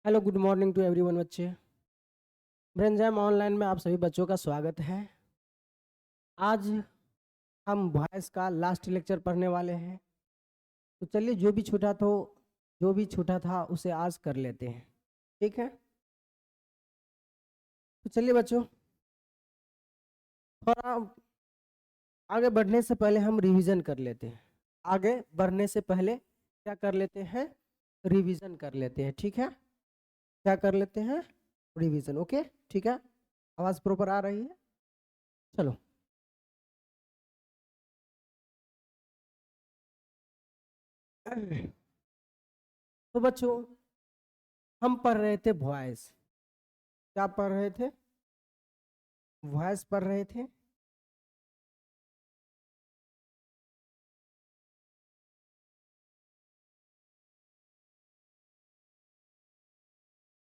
Hello good morning to everyone बच्चे। Brainjam online में आप सभी बच्चों का स्वागत है। आज हम वॉइस का लास्ट लेक्चर पढ़ने वाले हैं, तो चलिए जो भी छूटा था उसे आज कर लेते हैं, ठीक है। तो चलिए बच्चों, थोड़ा आगे बढ़ने से पहले हम रिवीजन कर लेते हैं। आगे बढ़ने से पहले क्या कर लेते हैं, रिवीजन कर लेते हैं, ठीक है। क्या कर लेते हैं, रिवीजन। ओके ठीक है, आवाज़ प्रॉपर आ रही है? चलो तो बच्चों, हम पढ़ रहे थे वॉइस। क्या पढ़ रहे थे, वॉइस पढ़ रहे थे।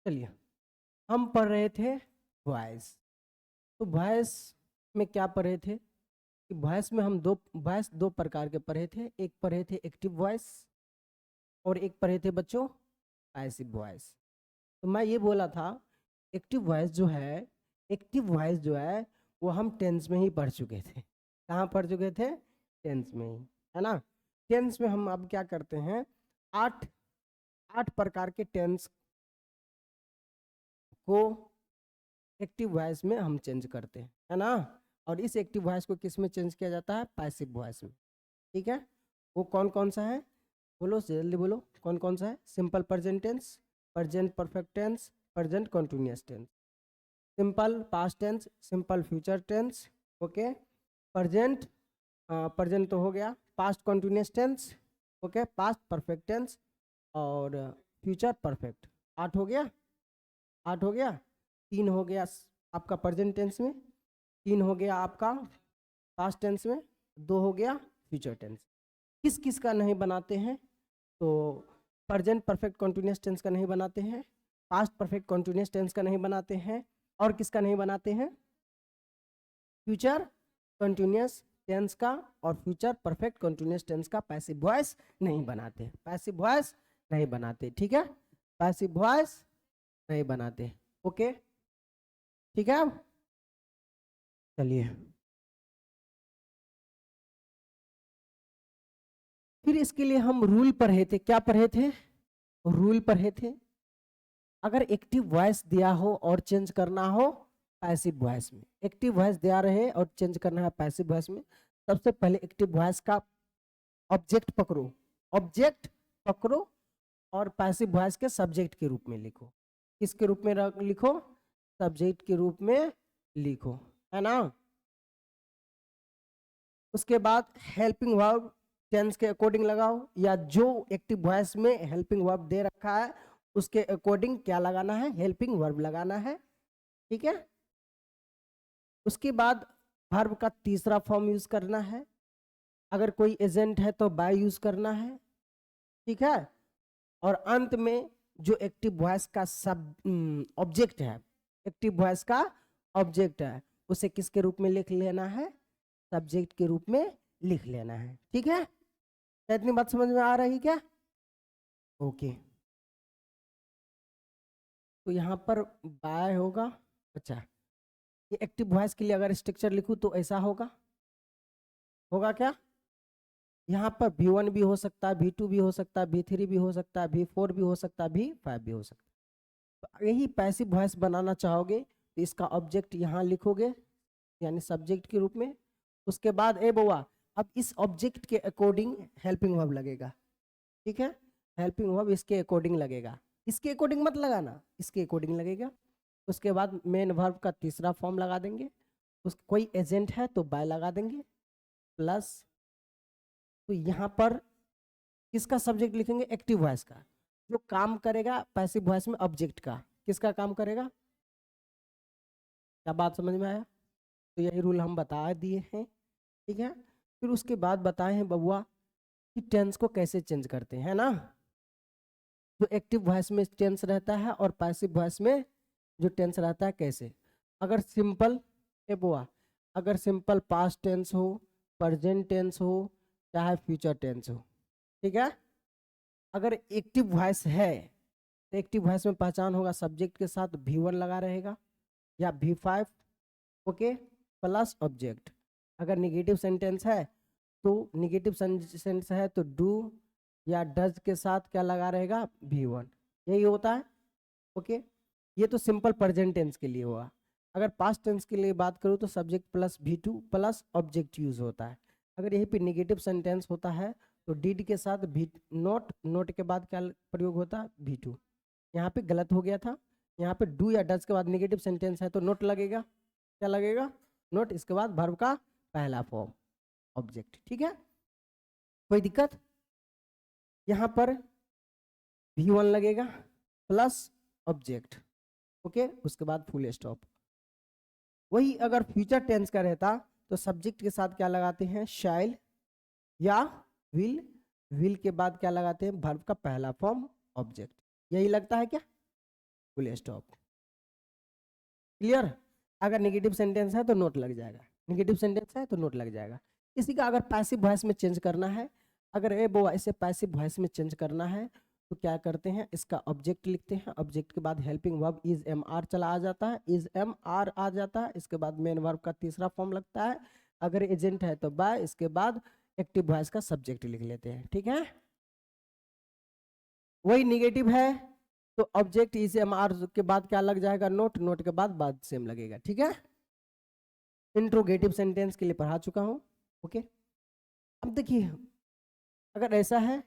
चलिए, हम पढ़ रहे थे वॉइस। तो वॉइस में क्या पढ़े थे कि वॉइस में हम दो प्रकार के पढ़े थे। एक पढ़े थे एक्टिव वॉइस और एक पढ़े थे बच्चों पैसिव वॉइस। तो मैं ये बोला था एक्टिव वॉइस जो है वो हम टेंस में ही पढ़ चुके थे। कहाँ पढ़ चुके थे, टेंस में ही, है ना। टेंस में हम अब क्या करते हैं, आठ आठ प्रकार के टेंस को एक्टिव वॉइस में हम चेंज करते हैं, है ना। और इस एक्टिव वॉइस को किस में चेंज किया जाता है, पैसिव वॉइस में, ठीक है। वो कौन कौन सा है, बोलो जल्दी बोलो, कौन कौन सा है। Simple present tense, present perfect tense, present continuous tense, simple past tense, simple future tense, okay. Present present तो हो गया, past continuous tense, okay, past perfect tense और फ्यूचर परफेक्ट। आठ हो गया, आठ हो गया। तीन हो गया आपका प्रेजेंट टेंस में, तीन हो गया आपका पास्ट टेंस में, दो हो गया फ्यूचर टेंस। किस किस का नहीं बनाते हैं, तो प्रेजेंट परफेक्ट कंटिन्यूअस टेंस का नहीं बनाते हैं, पास्ट परफेक्ट कंटिन्यूअस टेंस का नहीं बनाते हैं, और किसका नहीं बनाते हैं, फ्यूचर कंटिन्यूअस टेंस का और फ्यूचर परफेक्ट कंटिन्यूअस टेंस का पैसिव वॉइस नहीं बनाते, पैसिव वॉइस नहीं बनाते, ठीक है। पैसिव वॉइस नहीं बनाते, ओके ठीक है। चलिए, फिर इसके लिए हम रूल पढ़े थे। क्या पढ़े थे, रूल पढ़े थे। अगर एक्टिव वॉइस दिया हो और चेंज करना हो पैसिव वॉइस में, एक्टिव वॉइस दिया रहे और चेंज करना है पैसिव वॉइस में, सबसे पहले एक्टिव वॉइस का ऑब्जेक्ट पकड़ो, ऑब्जेक्ट पकड़ो और पैसिव वॉइस के सब्जेक्ट के रूप में लिखो। किसके रूप में लिखो, सब्जेक्ट के रूप में लिखो, है ना। उसके बाद हेल्पिंग वर्ब टेंस के अकॉर्डिंग लगाओ, या जो एक्टिव वॉइस में हेल्पिंग वर्ब दे रखा है उसके अकॉर्डिंग क्या लगाना है, हेल्पिंग वर्ब लगाना है, ठीक है। उसके बाद वर्ब का तीसरा फॉर्म यूज करना है। अगर कोई एजेंट है तो बाय यूज करना है, ठीक है। और अंत में जो एक्टिव वॉइस का सब ऑब्जेक्ट है, एक्टिव वॉइस का ऑब्जेक्ट है, उसे किसके रूप में लिख लेना है, सब्जेक्ट के रूप में लिख लेना है, ठीक है। इतनी बात समझ में आ रही क्या, ओके। तो यहाँ पर बाय होगा, अच्छा। ये एक्टिव वॉइस के लिए अगर स्ट्रक्चर लिखूं तो ऐसा होगा, होगा क्या, यहाँ पर V1 भी हो सकता है, V2 भी हो सकता है, V3 भी हो सकता है, V4 भी हो सकता है, V5 भी हो सकता है। तो यही पैसिव वॉइस बनाना चाहोगे तो इसका ऑब्जेक्ट यहाँ लिखोगे, यानी सब्जेक्ट के रूप में। उसके बाद ए बोआ, अब इस ऑब्जेक्ट के अकॉर्डिंग हेल्पिंग वर्ब लगेगा, ठीक है। हेल्पिंग वर्ब इसके अकॉर्डिंग लगेगा, इसके अकॉर्डिंग मत लगाना, इसके अकॉर्डिंग लगेगा। उसके बाद मेन वर्ब का तीसरा फॉर्म लगा देंगे, उस कोई एजेंट है तो बाय लगा देंगे, प्लस। तो यहाँ पर किसका सब्जेक्ट लिखेंगे, एक्टिव वॉइस का। जो काम करेगा पैसिव वॉइस में ऑब्जेक्ट का, किसका काम करेगा, क्या बात समझ में आया। तो यही रूल हम बता दिए हैं, ठीक है। फिर उसके बाद बताए हैं बबुआ कि टेंस को कैसे चेंज करते हैं ना। जो एक्टिव वॉइस में टेंस रहता है और पैसिव वॉइस में जो टेंस रहता है कैसे। अगर सिंपल ए बुआ, अगर सिंपल पास्ट टेंस हो, प्रेजेंट टेंस हो, चाहे फ्यूचर टेंस हो, ठीक है। अगर एक्टिव वॉइस है तो एक्टिव वॉइस में पहचान होगा सब्जेक्ट के साथ V1 लगा रहेगा या V5 ओके प्लस ऑब्जेक्ट। अगर निगेटिव सेंटेंस है तो निगेटिव सेंटेंस है तो डू या डज के साथ क्या लगा रहेगा V1, यही होता है ओके। ये तो सिंपल प्रेजेंट टेंस के लिए हुआ। अगर पास्ट टेंस के लिए बात करूँ तो subject plus V2 plus object use होता है। अगर यहीं पे निगेटिव सेंटेंस होता है तो डिड के साथ भी नोट के बाद क्या प्रयोग होता है V2। यहाँ पे गलत हो गया था, यहाँ पे डू या डज के बाद निगेटिव सेंटेंस है तो नोट लगेगा, क्या लगेगा नोट, इसके बाद वर्ब का पहला फॉर्म ऑब्जेक्ट। ठीक है, कोई दिक्कत? यहाँ पर V1 लगेगा प्लस ऑब्जेक्ट ओके, उसके बाद फुल स्टॉप। वही अगर फ्यूचर टेंस का रहता तो सब्जेक्ट के साथ क्या लगाते हैं शैल या विल, विल के बाद क्या लगाते हैं वर्ब का पहला फॉर्म ऑब्जेक्ट, यही लगता है क्या फुल स्टॉप। क्लियर? अगर नेगेटिव सेंटेंस है तो नोट लग जाएगा, नेगेटिव सेंटेंस है तो नोट लग जाएगा। इसी का अगर पैसिव वॉइस में चेंज करना है, अगर ए वो ऐसे पैसिव वॉइस में चेंज करना है तो क्या करते हैं इसका ऑब्जेक्ट लिखते हैं, ऑब्जेक्ट के बाद helping verb is am are चला आ जाता है, इज एम आर आ जाता है, इसके बाद मेन वर्ब का तीसरा फॉर्म लगता है। अगर एजेंट है तो बाय, इसके बाद एक्टिव वॉइस का सब्जेक्ट लिख लेते हैं। ठीक है, वही निगेटिव है तो ऑब्जेक्ट इज एम आर के बाद क्या लग जाएगा नोट, नोट के बाद सेम लगेगा। ठीक है, इंट्रोगेटिव सेंटेंस के लिए पढ़ा चुका हूं ओके। अब देखिए अगर ऐसा है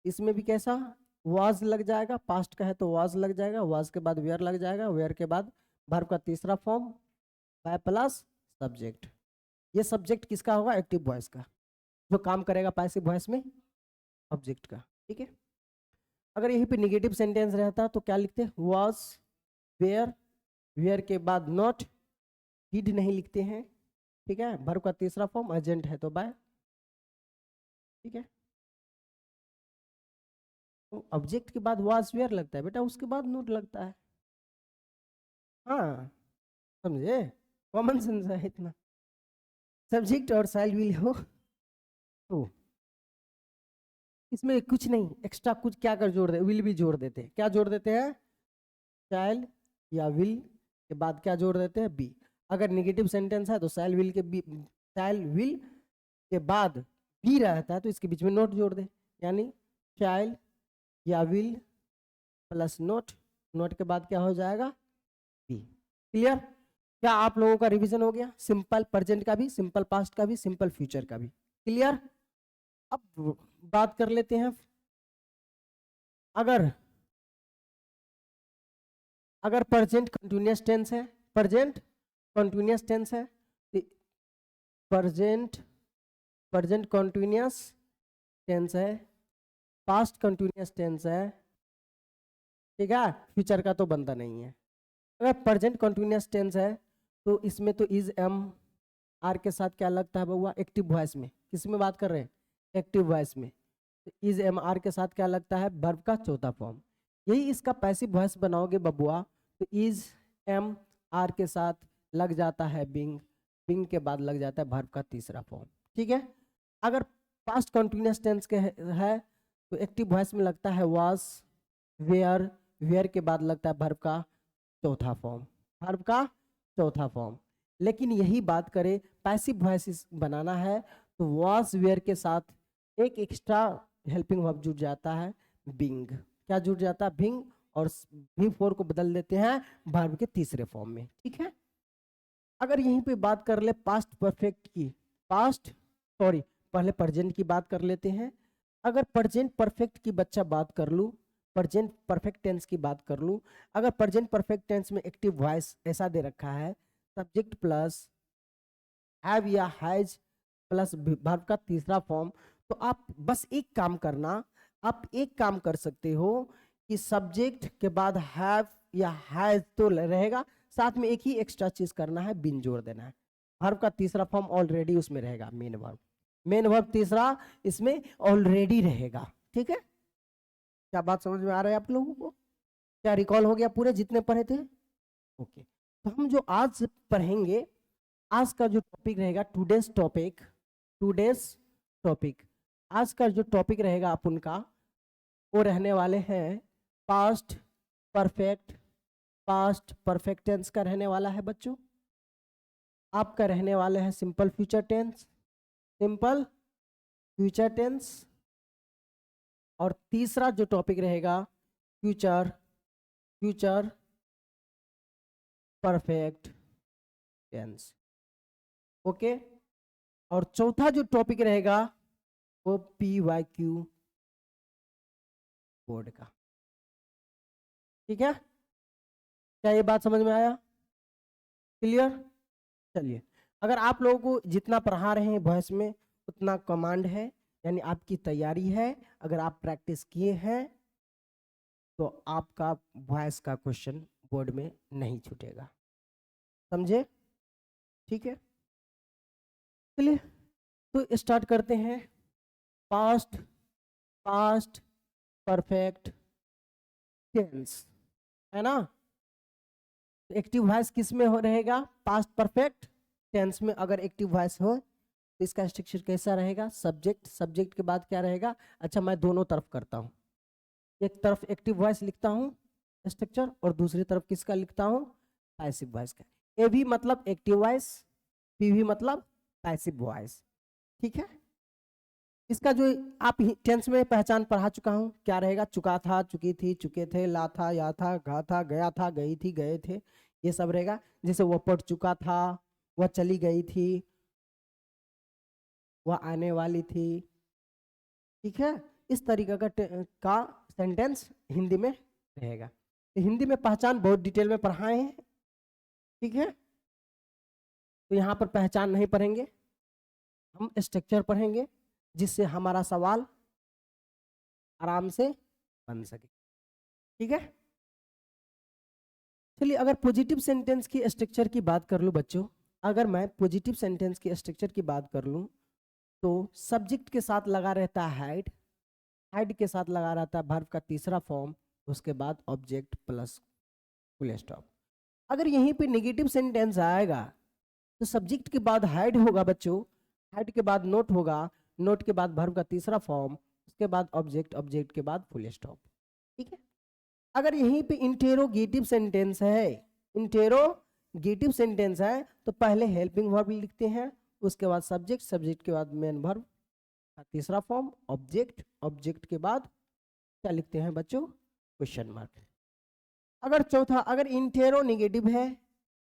इसमें भी कैसा वाज लग जाएगा, पास्ट का है तो वाज लग जाएगा, वाज के बाद वेयर लग जाएगा, वेयर के बाद वर्ब का तीसरा फॉर्म बाय प्लस सब्जेक्ट। ये सब्जेक्ट किसका होगा एक्टिव वॉइस का, जो काम करेगा पैसिव वॉइस में ऑब्जेक्ट का। ठीक है, अगर यहीं पे निगेटिव सेंटेंस रहता तो क्या लिखते वाज वेयर, वेयर के बाद नॉट, डिड नहीं लिखते हैं। ठीक है, वर्ब का तीसरा फॉर्म एजेंट है तो बाय। ठीक है, ऑब्जेक्ट के बाद वाज वेयर लगता है बेटा, उसके बाद नोट लगता है। हाँ समझे, कॉमन सेंस है इतना। सब्जेक्ट और साइल विल हो तो इसमें कुछ नहीं एक्स्ट्रा, कुछ क्या कर जोड़ दे, विल भी जोड़ देते हैं। क्या जोड़ देते हैं शैल या विल के बाद क्या जोड़ देते हैं बी। अगर नेगेटिव सेंटेंस है तो शैल विल के बी, शैल विल के बाद बी रहता है तो इसके बीच में नोट जोड़ दे, यानी शैल या विल प्लस नोट, नोट के बाद क्या हो जाएगा बी। क्लियर? क्या आप लोगों का रिवीजन हो गया? सिंपल प्रेजेंट का भी, सिंपल पास्ट का भी, सिंपल फ्यूचर का भी। क्लियर? अब बात कर लेते हैं अगर अगर प्रेजेंट कंटिन्यूअस टेंस है, प्रेजेंट कंटिन्यूअस टेंस है, प्रेजेंट प्रेजेंट कंटिन्यूअस टेंस है, पास्ट कंटिन्यूअस टेंस है। ठीक है, फ्यूचर का तो बनता नहीं है। अगर प्रेजेंट कंटिन्यूअस टेंस है तो इसमें तो इज एम आर के साथ क्या लगता है बउआ एक्टिव वॉइस में, किस में बात कर रहे हैं एक्टिव वॉइस में, तो इज एम आर के साथ क्या लगता है वर्ब का चौथा फॉर्म। यही इसका पैसिव वॉइस बनाओगे बबुआ तो इज एम आर के साथ लग जाता है बिंग, बिंग के बाद लग जाता है वर्ब का तीसरा फॉर्म। ठीक है, अगर पास्ट कंटिन्यूअस टेंस के है तो एक्टिव वॉइस में लगता है वाज वेयर, वेयर के बाद लगता है वर्ब का चौथा फॉर्म, वर्ब का चौथा फॉर्म। लेकिन यही बात करें पैसिव वॉइस बनाना है तो वाज वेयर के साथ एक एक्स्ट्रा हेल्पिंग वर्ब जुड़ जाता है बिंग। क्या जुड़ जाता है बिंग, और V4 को बदल देते हैं वर्ब के तीसरे फॉर्म में। ठीक है, अगर यहीं पे बात कर ले पास्ट परफेक्ट की, पास्ट सॉरी पहले प्रेजेंट की बात कर लेते हैं। अगर प्रेजेंट परफेक्ट की बच्चा बात कर लूँ, प्रेजेंट परफेक्ट टेंस की बात कर लूँ, अगर प्रेजेंट परफेक्ट टेंस में एक्टिव वॉइस ऐसा दे रखा है सब्जेक्ट प्लस हैव या हैज प्लस वर्ब का तीसरा फॉर्म, तो आप बस एक काम करना, आप एक काम कर सकते हो कि सब्जेक्ट के बाद हैव या हैज तो रहेगा, साथ में एक ही एक्स्ट्रा चीज करना है बिन जोड़ देना है। वर्ब का तीसरा फॉर्म ऑलरेडी उसमें रहेगा, मेन वर्ब, मेन वर्ब तीसरा इसमें ऑलरेडी रहेगा। ठीक है, क्या बात समझ में आ रहा है आप लोगों को? क्या रिकॉल हो गया पूरे जितने पढ़े थे? ओके, तो हम जो आज पढ़ेंगे, आज का जो टॉपिक रहेगा टुडेज टॉपिक, टुडेज टॉपिक, आज का जो टॉपिक रहेगा अपन का वो रहने वाले हैं past perfect past perfect tense का रहने वाला है बच्चों, आपका रहने वाला है simple future tense, simple future tense, और तीसरा जो टॉपिक रहेगा future future perfect tense. Okay, और चौथा जो टॉपिक रहेगा वो PYQ बोर्ड का। ठीक है, क्या ये बात समझ में आया? क्लियर? चलिए, अगर आप लोगों को जितना पढ़ा रहे हैं वॉइस में उतना कमांड है, यानी आपकी तैयारी है, अगर आप प्रैक्टिस किए हैं तो आपका वॉइस का क्वेश्चन बोर्ड में नहीं छूटेगा। समझे? ठीक है, चलिए तो स्टार्ट करते हैं। पास्ट पास्ट परफेक्ट टेंस है ना, एक्टिव वॉइस किस में हो रहेगा? पास्ट परफेक्ट टेंस में अगर एक्टिव वॉइस हो तो इसका स्ट्रक्चर कैसा रहेगा? सब्जेक्ट, सब्जेक्ट के बाद क्या रहेगा? अच्छा, मैं दोनों तरफ करता हूँ, एक तरफ एक्टिव वॉइस लिखता हूँ स्ट्रक्चर और दूसरी तरफ किसका लिखता हूँ? पैसिव वॉइस का। ए भी मतलब एक्टिव वॉइस, पी भी मतलब पैसिव वॉइस। ठीक है, इसका जो आप टेंस में पहचान पढ़ा चुका हूँ, क्या रहेगा? चुका था, चुकी थी, चुके थे, ला था, या था, गा था, गया था, गई थी, गए थे, ये सब रहेगा। जैसे वह पढ़ चुका था, वह चली गई थी, वह आने वाली थी। ठीक है, इस तरीके का सेंटेंस हिंदी में रहेगा। तो हिंदी में पहचान बहुत डिटेल में पढ़ाए हैं। ठीक है, तो यहाँ पर पहचान नहीं पढ़ेंगे, हम स्ट्रक्चर पढ़ेंगे जिससे हमारा सवाल आराम से बन सके। ठीक है, चलिए अगर पॉजिटिव सेंटेंस की स्ट्रक्चर की बात कर लूँ बच्चों, अगर मैं पॉजिटिव सेंटेंस की स्ट्रक्चर की बात कर लूँ तो सब्जेक्ट के साथ लगा रहता है हाइड, हाइड के साथ लगा रहता है वर्ब का तीसरा फॉर्म, उसके बाद ऑब्जेक्ट प्लस फुल स्टॉप। अगर यहीं पे नेगेटिव सेंटेंस आएगा तो सब्जेक्ट के बाद हाइड होगा बच्चों, हाइड के बाद नोट होगा, नोट के बाद वर्ब का तीसरा फॉर्म, उसके बाद ऑब्जेक्ट, ऑब्जेक्ट के बाद फुल स्टॉप। ठीक है, अगर यहीं पे इंटेरोगेटिव सेंटेंस है, इंटेरोगेटिव सेंटेंस है तो पहले हेल्पिंग वर्ब लिखते हैं, उसके बाद सब्जेक्ट, सब्जेक्ट के बाद मेन वर्ब का तीसरा फॉर्म ऑब्जेक्ट, ऑब्जेक्ट के बाद क्या लिखते हैं बच्चों? Question mark. अगर चौथा, अगर इंटेरो निगेटिव है,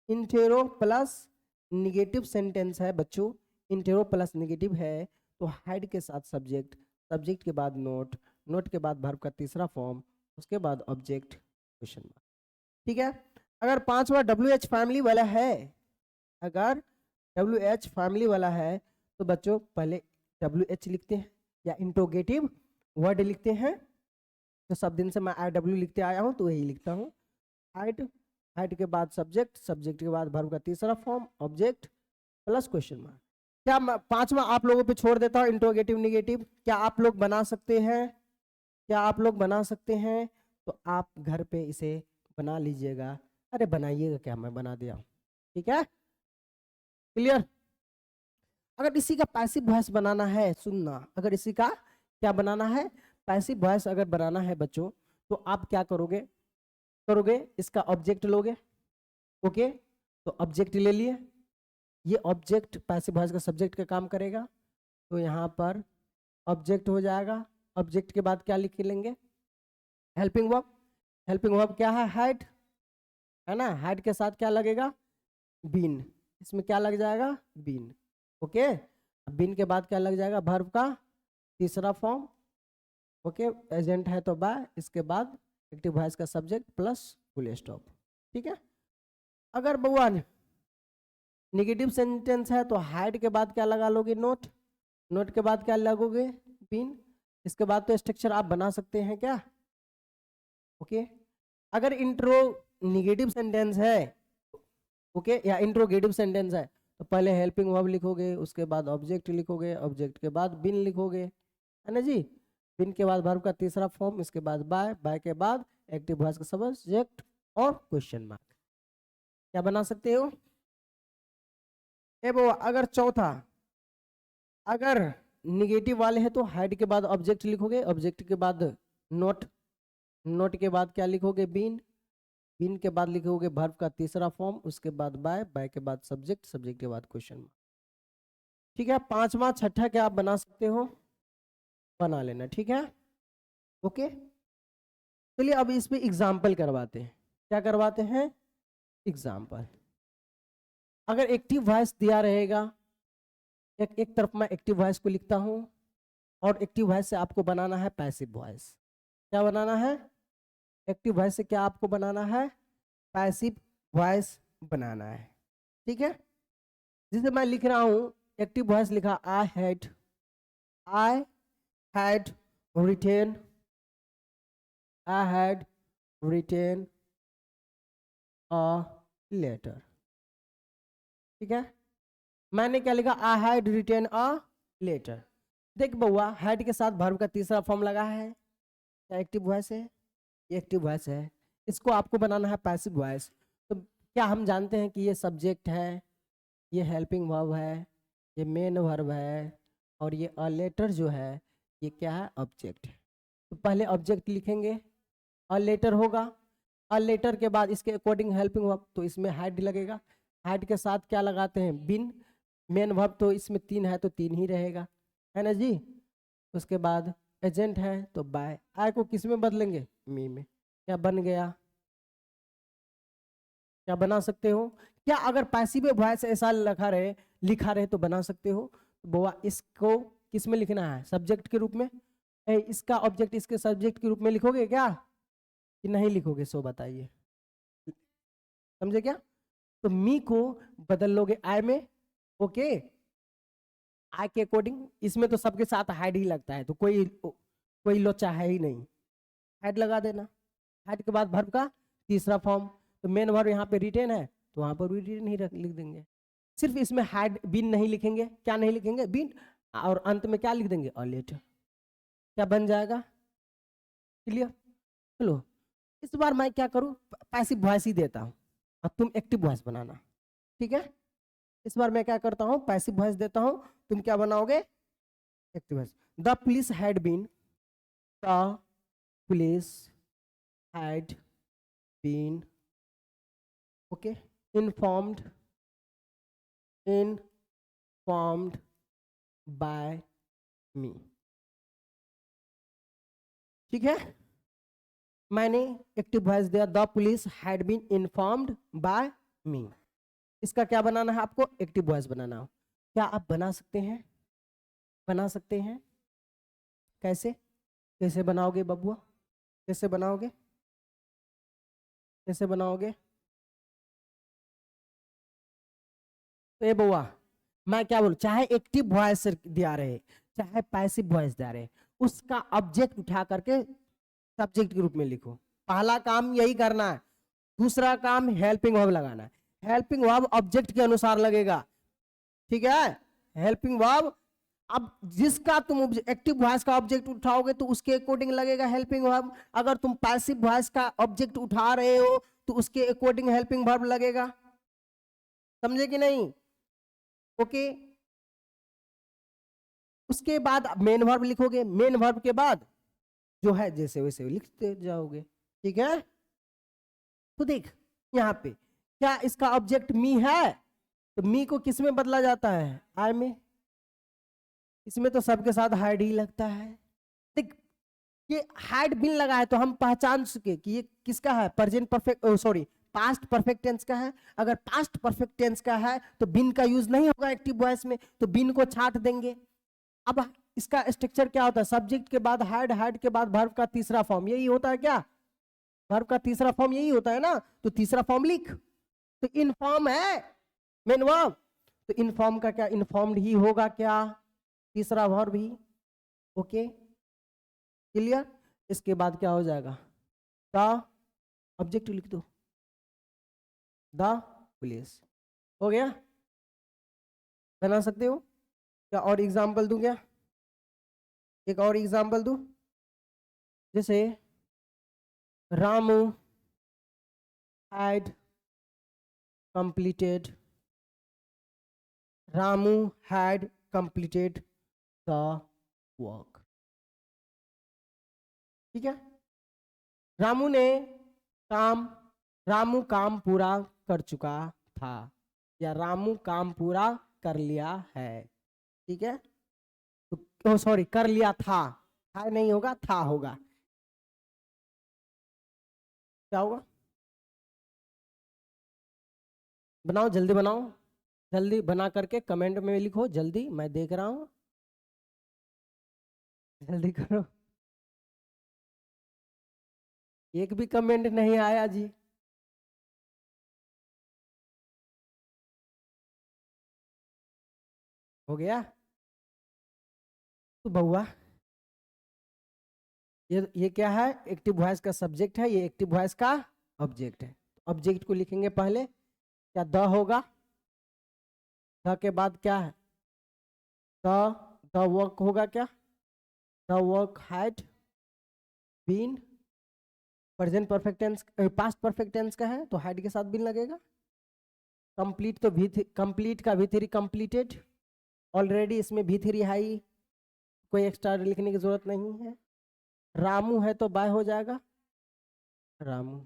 इंटेरो प्लस निगेटिव सेंटेंस है बच्चों, इंटेरो प्लस निगेटिव है तो हाइड के साथ सब्जेक्ट, सब्जेक्ट के बाद नोट, नोट के बाद वर्ब का तीसरा फॉर्म, उसके बाद ऑब्जेक्ट क्वेश्चन मार्क। ठीक है, अगर पांचवा WH फैमिली वाला है, अगर WH फैमिली वाला है तो बच्चों पहले WH लिखते हैं या इंट्रोगेटिव वर्ड लिखते हैं, तो सब दिन से मैं IW लिखते आया हूं तो यही लिखता हूं, हाइड, हाइड के बाद सब्जेक्ट, सब्जेक्ट के बाद वर्ब का तीसरा form object plus question mark. क्या पांचवा आप लोगों पे छोड़ देता हूं इंट्रोगेटिव निगेटिव, क्या आप लोग बना सकते हैं? क्या आप लोग बना सकते हैं? तो आप घर पे इसे बना लीजिएगा। अरे बनाइएगा क्या, मैं बना दिया। ठीक है, क्लियर? अगर इसी का पैसिव वॉइस बनाना है, सुनना, अगर इसी का क्या बनाना है, पैसिव वॉइस अगर बनाना है बच्चों, तो आप क्या करोगे? करोगे इसका ऑब्जेक्ट लोगे। ओके, तो ऑब्जेक्ट ले लिए, ये ऑब्जेक्ट पैसिव वॉइस का सब्जेक्ट का काम करेगा, तो यहाँ पर ऑब्जेक्ट हो जाएगा। ऑब्जेक्ट के बाद क्या लिख लेंगे? Helping verb. हेल्पिंग वर्ब क्या है? हाइड, है ना, हाइड के साथ क्या लगेगा? बीन, इसमें क्या लग जाएगा? बीन। ओके, बीन के बाद क्या लग जाएगा? वर्ब का तीसरा फॉर्म। ओके, एजेंट है तो बाय, इसके बाद एक्टिव वॉइस का सब्जेक्ट प्लस फुल स्टॉप। ठीक है, अगर बउआ निगेटिव सेंटेंस है तो हाइड के बाद क्या लगा लोगे? नोट, नोट के बाद क्या लगोगे? बीन। इसके बाद तो स्ट्रक्चर आप बना सकते हैं क्या? ओके, अगर इंट्रो निगेटिव सेंटेंस है, ओके, या इंट्रोगेटिव सेंटेंस है तो पहले हेल्पिंग वर्ब लिखोगे, उसके बाद ऑब्जेक्ट लिखोगे, ऑब्जेक्ट के बाद बिन लिखोगे, है ना जी, बिन के बाद वर्ब का तीसरा फॉर्म, इसके बाद बाय, बाय के बाद एक्टिव वॉइस का सब्जेक्ट और क्वेश्चन मार्क। क्या बना सकते हो? वो अगर चौथा, अगर निगेटिव वाले हैं तो हाइड के बाद ऑब्जेक्ट लिखोगे, ऑब्जेक्ट के बाद नोट, नोट के बाद क्या लिखोगे? बीन, बीन के बाद लिखोगे वर्ब का तीसरा फॉर्म, उसके बाद बाय के बाद सब्जेक्ट, सब्जेक्ट के बाद क्वेश्चन मार्क। ठीक है, पांचवा छठा क्या आप बना सकते हो, बना लेना। ठीक है, ओके। चलिए अब इस पे एग्जाम्पल करवाते हैं। क्या करवाते हैं, एग्जाम्पल। अगर एक्टिव वॉइस दिया रहेगा, एक तरफ मैं एक्टिव वॉइस को लिखता हूं, और एक्टिव वॉइस से आपको बनाना है पैसिव वॉइस। क्या बनाना है, एक्टिव वॉइस से क्या आपको बनाना है, पैसिव वॉइस बनाना है। ठीक है, जिसे मैं लिख रहा हूं, एक्टिव वॉइस लिखा I had written, I had written a letter. ठीक है, मैंने क्या लिखा, I had written a letter. देख बउआ, हैड के साथ वर्ब का तीसरा फॉर्म लगा है, क्या एक्टिव वॉइस है, ये एक्टिव वॉइस है। इसको आपको बनाना है पैसिव वॉइस। तो क्या हम जानते हैं कि ये सब्जेक्ट है, ये हेल्पिंग वर्ब है, ये मेन वर्ब है, और ये अ लेटर जो है ये क्या है, ऑब्जेक्ट है। तो पहले ऑब्जेक्ट लिखेंगे, अ लेटर होगा, अ लेटर के बाद इसके अकॉर्डिंग हेल्पिंग वर्ब, तो इसमें हैड लगेगा। हैड के साथ क्या लगाते हैं, बिन। मेन वर्ब तो इसमें 3 है तो 3 ही रहेगा, है ना जी। उसके बाद एजेंट है तो बाय, आई को किस में बदलेंगे, मी में। क्या बन गया, क्या बना सकते हो, क्या अगर पैसिव वॉइस ऐसा लिखा रहे तो बना सकते हो। बोआ इसको किस में लिखना है, सब्जेक्ट के रूप में। इसका ऑब्जेक्ट इसके सब्जेक्ट के रूप में लिखोगे क्या, कि नहीं लिखोगे, सो बताइए, समझे क्या। तो मी को बदल लोगे आई में, ओके। आई के अकॉर्डिंग, इसमें तो सबके साथ हाइड ही लगता है, तो कोई लोचा है ही नहीं, हाइड लगा देना। हाइड के बाद वर्ब का तीसरा फॉर्म, तो मेन वर्ब यहाँ पे रिटेन है तो वहां पर भी रिटेन ही लिख देंगे। सिर्फ इसमें हैड बीन नहीं लिखेंगे, क्या नहीं लिखेंगे, बीन, और अंत में क्या लिख देंगे, और लेटर। क्या बन जाएगा, क्लियर। चलो इस बार मैं क्या करूं, पैसिव वॉइस ही देता हूं, और तुम एक्टिव वॉइस बनाना। ठीक है, इस बार मैं क्या करता हूं, पैसिव वॉइस देता हूं, तुम क्या बनाओगे, active voice. The police had been, the police had been, okay, informed, informed by me. ठीक है, मैंने एक्टिव वॉइस दिया, the police had been informed by me. इसका क्या बनाना है आपको, एक्टिव वॉइस बनाना हो। क्या आप बना सकते हैं, बना सकते हैं, कैसे, कैसे बनाओगे बबुआ, कैसे बनाओगे, कैसे बनाओगे। तो ये बउआ, मैं क्या बोलूं, चाहे एक्टिव वॉइस दिया रहे चाहे पैसिव वॉइस दिया रहे, उसका ऑब्जेक्ट उठा करके सब्जेक्ट के रूप में लिखो। पहला काम यही करना है, दूसरा काम हेल्पिंग वर्ब लगाना है। हेल्पिंग वर्ब ऑब्जेक्ट के अनुसार लगेगा, ठीक है। हेल्पिंग वर्ब, अब जिसका तुम एक्टिव वॉइस का ऑब्जेक्ट उठाओगे तो उसके अकॉर्डिंग लगेगा हेल्पिंग वर्ब। अगर तुम पैसिव वॉइस का ऑब्जेक्ट उठा रहे हो तो उसके अकॉर्डिंग हेल्पिंग वर्ब लगेगा, समझे कि नहीं, ओके। उसके बाद मेन वर्ब लिखोगे, मेन वर्ब के बाद जो है जैसे वैसे लिखते जाओगे, ठीक है। तो देख यहाँ पे क्या इसका ऑब्जेक्ट मी है, तो मी को किस में बदला जाता है, आई में। इसमें तो सबके साथ हाइड ही लगता है। देख ये हाइड बिन लगा है तो हम पहचान सके कि ये किसका है, present perfect, sorry past perfect tense का है। अगर पास्ट परफेक्ट टेंस का है तो बिन का यूज नहीं होगा एक्टिव वॉइस में, तो बिन को छाट देंगे। अब इसका स्ट्रक्चर क्या होता है, सब्जेक्ट के बाद हाइड, हाइड के बाद वर्ब का तीसरा फॉर्म, यही होता है क्या, वर्ब का तीसरा फॉर्म यही होता है ना, तो तीसरा फॉर्म लिख। तो इनफॉर्म है मेन वर्ब, तो इनफॉर्म का क्या, इनफॉर्म्ड ही होगा क्या, तीसरा वर्ब ही, ओके क्लियर। इसके बाद क्या हो जाएगा, द ऑब्जेक्ट लिख दो, द पुलिस, हो गया। बना सकते हो क्या, और एग्जांपल दूं क्या, एक और एग्जांपल दूं, जैसे Ramu had completed, Ramu had completed the work। ठीक है, रामू ने काम रामू काम पूरा कर चुका था, या रामू काम पूरा कर लिया है। ठीक है, तो सॉरी कर लिया था नहीं होगा, था होगा। क्या होगा? बनाओ, जल्दी बनाओ, जल्दी बना करके कमेंट में लिखो, जल्दी, मैं देख रहा हूँ, जल्दी करो। एक भी कमेंट नहीं आया जी। हो गया? तो बउआ, ये क्या है? एक्टिव वॉइस का सब्जेक्ट है, ये एक्टिव वॉइस का ऑब्जेक्ट है। ऑब्जेक्ट को लिखेंगे पहले, क्या द होगा? द के बाद क्या है? द वर्क होगा क्या? The work had been, present perfect tense, past perfect tense का है तो हैड के साथ बीन लगेगा। कंप्लीट तो भी, कंप्लीट का भी थ्री कंप्लीटेड, ऑलरेडी इसमें भी थ्री है ही, कोई एक्स्ट्रा लिखने की जरूरत नहीं है। रामू है तो बाय हो जाएगा, रामू।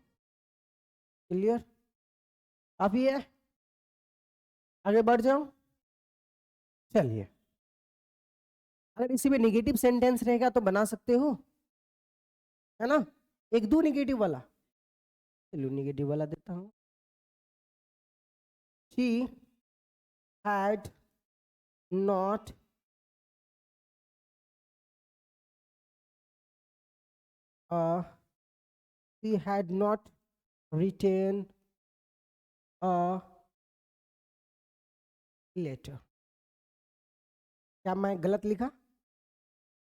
क्लियर? अभी है, आगे बढ़ जाओ। चलिए, अगर इसी में निगेटिव सेंटेंस रहेगा तो बना सकते हो, है ना? एक दो निगेटिव वाला, चलो निगेटिव वाला देता हूं। She had not she had not written a letter। क्या मैं गलत लिखा?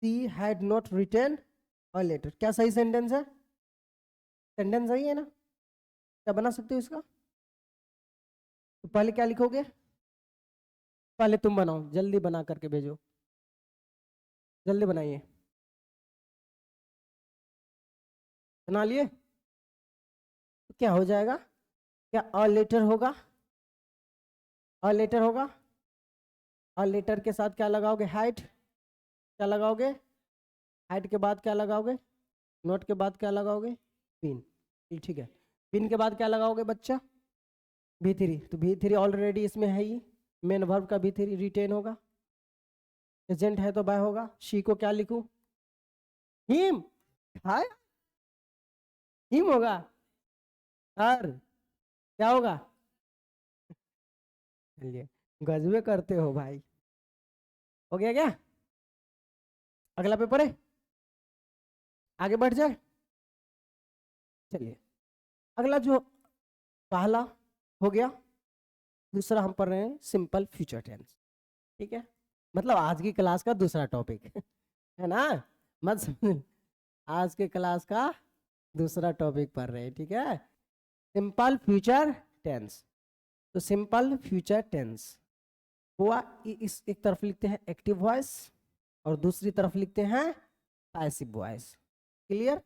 she had not written a letter, क्या सही सेंटेंस है? सेंटेंस सही है ना? क्या बना सकते हो इसका? तो पहले क्या लिखोगे? पहले तुम बनाओ, जल्दी बना करके भेजो, जल्दी बनाइए। बना लिए? तो क्या हो जाएगा? क्या अ लेटर होगा? अ लेटर होगा, अ लेटर के साथ क्या लगाओगे? हैड। क्या लगाओगे? हैड के बाद क्या लगाओगे? नोट के बाद क्या लगाओगे? पिन। ठीक है, पिन के बाद क्या लगाओगे बच्चा? भी थ्री। तो भी थ्री ऑलरेडी इसमें है ही, मेन वर्ब का भी थ्री रिटेन होगा, एजेंट है तो बाय होगा। शी को क्या लिखूं? हिम। हाय, हिम होगा। हर, क्या होगा? चलिए, गजबे करते हो भाई। हो गया क्या? अगला पेपर है, आगे बढ़ जाए। चलिए, अगला जो पहला हो गया, दूसरा हम पढ़ रहे हैं सिंपल फ्यूचर टेंस। ठीक है, मतलब आज की क्लास का दूसरा टॉपिक है ना? मत आज के क्लास का दूसरा टॉपिक पढ़ रहे हैं, ठीक है? Simple future tense. तो सिंपल फ्यूचर टेंस हुआ, इस एक तरफ लिखते हैं एक्टिव वॉइस और दूसरी तरफ लिखते हैं पैसिव वॉइस। क्लियर?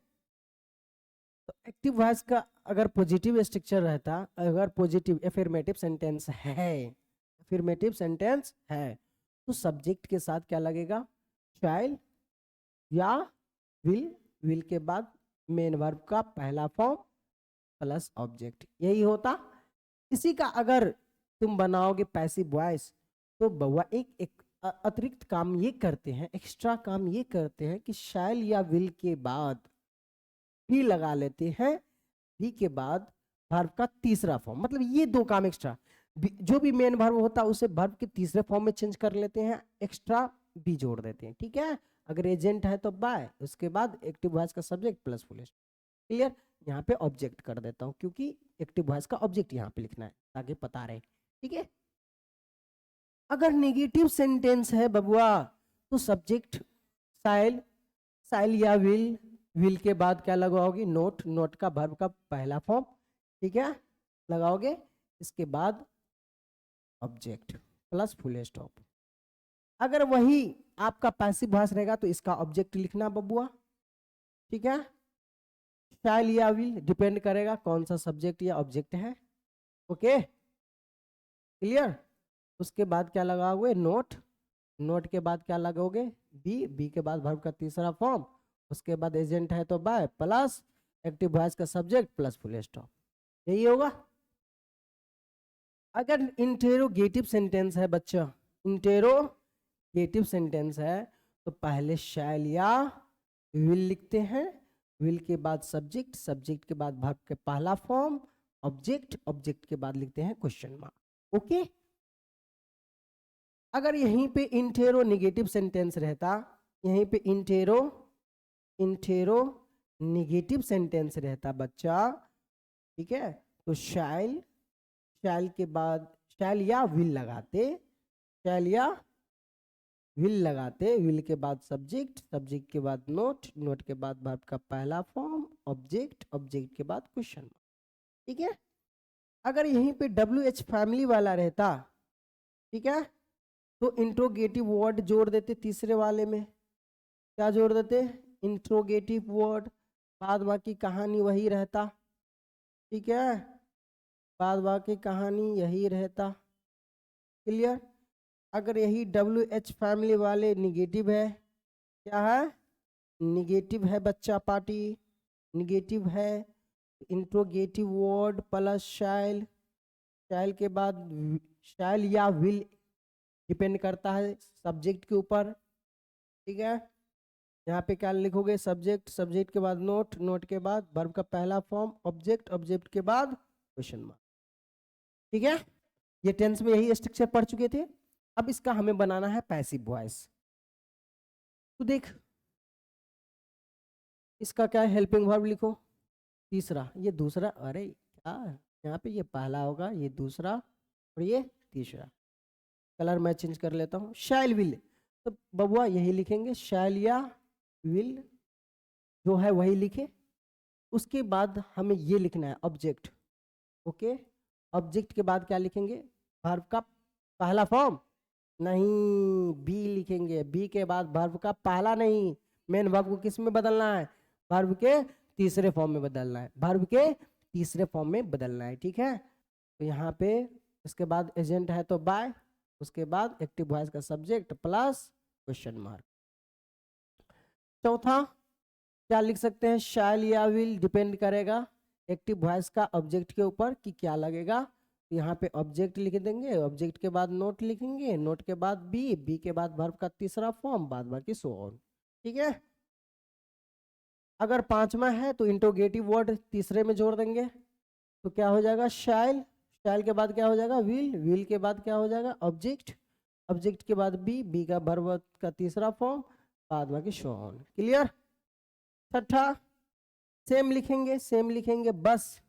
तो एक्टिव वॉइस का अगर पॉजिटिव स्ट्रक्चर रहता, अगर पॉजिटिव एफर्मेटिव सेंटेंस है, एफर्मेटिव सेंटेंस है, तो सब्जेक्ट के साथ क्या लगेगा? शाइल या विल, विल के बाद मेन वर्ब का पहला फॉर्म प्लस ऑब्जेक्ट, यही होता। इसी का अगर तुम बनाओगे पैसिव वॉइस, तो बउआ एक अतिरिक्त काम ये करते हैं, एक्स्ट्रा काम ये करते हैं कि शाइल या विल के बाद भी लगा लेते हैं, भी के बाद वर्ब का तीसरा फॉर्म, मतलब ये दो काम एक्स्ट्रा। जो भी मेन वर्ब होता है उसे वर्ब के तीसरे फॉर्म में चेंज कर लेते हैं, एक्स्ट्रा भी जोड़ देते हैं। ठीक है, अगर एजेंट है तो बाय, उसके बाद एक्टिव वॉइस का subject plus full stop. Clear? यहाँ पे ऑब्जेक्ट कर देता हूँ क्योंकि एक्टिव वॉइस का ऑब्जेक्ट यहाँ पे लिखना है ताकि पता रहे। ठीक है, अगर नेगेटिव सेंटेंस है बबुआ, तो सब्जेक्ट साइल, साइल या विल के बाद क्या लगाओगे? नोट, नोट का वर्ब का पहला फॉर्म, ठीक है, लगाओगे, इसके बाद ऑब्जेक्ट प्लस फुल स्टॉप। अगर वही आपका पैसिव वॉइस रहेगा तो इसका ऑब्जेक्ट लिखना बबुआ। ठीक है, शाइल या विल डिपेंड करेगा कौन सा सब्जेक्ट या ऑब्जेक्ट है। Okay, clear? उसके बाद क्या लगाओगे? नोट, नोट के बाद क्या लगाओगे? बी के बाद वर्ब का तीसरा फॉर्म, उसके बाद एजेंट है तो बाय, प्लस एक्टिव वॉइस का सब्जेक्ट प्लस फुल स्टॉप। यही होगा। अगर इंटेरोगेटिव सेंटेंस है बच्चा, इंटेरोगेटिव सेंटेंस है, तो पहले शैल या विल लिखते हैं, विल के बाद सब्जेक्ट, सब्जेक्ट के बाद वर्ब के पहला फॉर्म ऑब्जेक्ट, ऑब्जेक्ट के बाद लिखते हैं क्वेश्चन मार्क। ओके। अगर यहीं पे इंटेरो निगेटिव सेंटेंस रहता, यहीं पे इंटेरो निगेटिव सेंटेंस रहता बच्चा, ठीक है, तो शैल के बाद शैल या विल लगाते, शैल या विल लगाते, विल के बाद सब्जेक्ट, सब्जेक्ट के बाद नोट, नोट के बाद वर्ब का पहला फॉर्म ऑब्जेक्ट, ऑब्जेक्ट के बाद क्वेश्चन। ठीक है। अगर यहीं पे WH फैमिली वाला रहता, ठीक है, तो इंट्रोगेटिव वर्ड जोड़ देते तीसरे वाले में। क्या जोड़ देते? Interrogative word. बाद बाकी कहानी वही रहता, ठीक है, बाद बाकी कहानी यही रहता। क्लियर। अगर यही WH फैमिली वाले निगेटिव है, क्या है? निगेटिव है बच्चा पार्टी, निगेटिव है, इंट्रोगेटिव वर्ड प्लस शैल, शैल के बाद शैल या विल डिपेंड करता है सब्जेक्ट के ऊपर। ठीक है। यहाँ पे क्या लिखोगे? सब्जेक्ट, सब्जेक्ट के बाद नोट, नोट के बाद वर्ब का पहला फॉर्म ऑब्जेक्ट, ऑब्जेक्ट के बाद क्वेश्चन मार्क। ठीक है। ये टेंस में यही स्ट्रक्चर पढ़ चुके थे। अब इसका हमें बनाना है पैसिव वॉइस। तो देख, इसका क्या है? हेल्पिंग वर्ब लिखो तीसरा, ये दूसरा, अरे क्या, यहाँ पे ये पहला होगा, ये दूसरा और ये तीसरा। कलर मैं चेंज कर लेता हूँ। शैल विल, तो बबुआ यही लिखेंगे, शैल या विल जो है वही लिखे। उसके बाद हमें ये लिखना है ऑब्जेक्ट। ओके। ऑब्जेक्ट के बाद क्या लिखेंगे? वर्ब का पहला फॉर्म नहीं, बी लिखेंगे। बी के बाद वर्ब का पहला नहीं, मेन वर्ब को किस में बदलना है? वर्ब के तीसरे फॉर्म में बदलना है, वर्ब के तीसरे फॉर्म में बदलना है। ठीक है। तो यहाँ पे इसके बाद एजेंट है तो बाय, उसके बाद एक्टिव वॉइस का सब्जेक्ट प्लस क्वेश्चन मार्क। चौथा क्या लिख सकते हैं? शैल या विल डिपेंड करेगा एक्टिव वॉइस का ऑब्जेक्ट के ऊपर कि क्या लगेगा। यहाँ पे ऑब्जेक्ट लिख देंगे, ऑब्जेक्ट के बाद नोट लिखेंगे, नोट के बाद बी, बी के बाद वर्ब का तीसरा फॉर्म, बाद बाकी सो ऑन। ठीक है। अगर पांचवा है तो इंट्रोगेटिव वर्ड तीसरे में जोड़ देंगे, तो क्या हो जाएगा? शैल, शैल के बाद क्या हो जाएगा? विल, विल के बाद क्या हो जाएगा? ऑब्जेक्ट, ऑब्जेक्ट के बाद बी, बी का वर्ब का तीसरा फॉर्म, बाद बाकी सो ऑन। क्लियर। छठा सेम लिखेंगे, सेम लिखेंगे, बस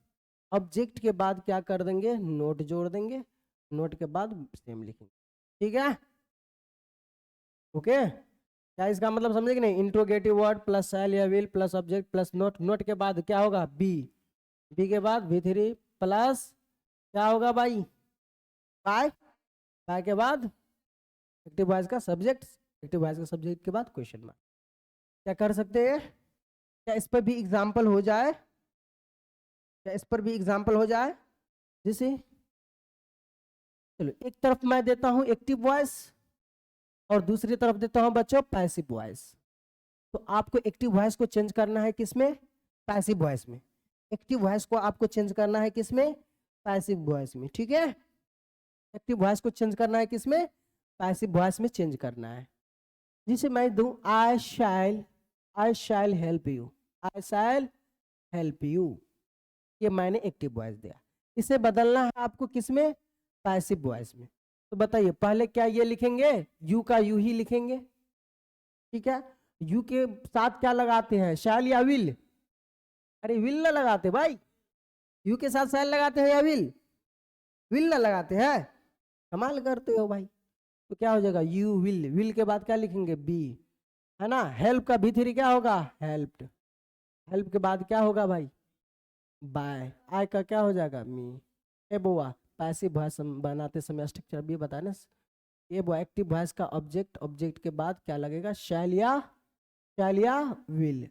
ऑब्जेक्ट के बाद क्या कर देंगे? नोट जोड़ देंगे, नोट के बाद सेम लिखेंगे। ठीक है। ओके। क्या इसका मतलब समझे कि नहीं? इंट्रोगेटिव वर्ड प्लस शैल या will plus object plus note, note के बाद क्या होगा? बी, बी के बाद V3 प्लस क्या होगा भाई? बाय, बाय के बाद एक्टिव वॉइस का सब्जेक्ट, एक्टिव वॉइस का सब्जेक्ट के बाद क्वेश्चन मार्क। क्या कर सकते हैं? क्या इस पर भी एग्जाम्पल हो जाए? क्या इस पर भी एग्जाम्पल हो जाए? जैसे चलो, एक तरफ मैं देता हूं एक्टिव वॉइस और दूसरी तरफ देता हूं बच्चों पैसिव वॉइस। तो आपको एक्टिव वॉइस को चेंज करना है किसमें? पैसिव वॉइस में। एक्टिव वॉइस को आपको चेंज करना है किसमें? पैसिव वॉइस में। ठीक है। एक्टिव वॉइस को चेंज करना है किसमें? पैसिव वॉइस में चेंज करना है। जिसे मैं दूं I shall help you, I shall help you, ये मैंने एक्टिव वॉइस दिया। इसे बदलना है आपको किसमें? पैसिव वॉइस में। तो बताइए पहले क्या ये लिखेंगे? यू का यू ही लिखेंगे। ठीक है। यू के साथ क्या लगाते हैं? शैल या विल? अरे विल ना लगाते भाई, यू के साथ शैल लगाते हैं या विल? विल ना लगाते हैं, कमाल करते हो भाई। तो क्या हो जाएगा? यू विल, विल के बाद क्या लिखेंगे? बी, है ना। हेल्प का V3 क्या होगा? हेल्प्ड, हेल्प के बाद क्या होगा भाई? बाय, आई का क्या हो जाएगा? मी। ए बुआ, पैसिव वॉइस बनाते समय स्ट्रक्चर भी बताया ना। ये वो एक्टिव वॉइस का ऑब्जेक्ट, ऑब्जेक्ट के बाद क्या लगेगा? शैल या विल,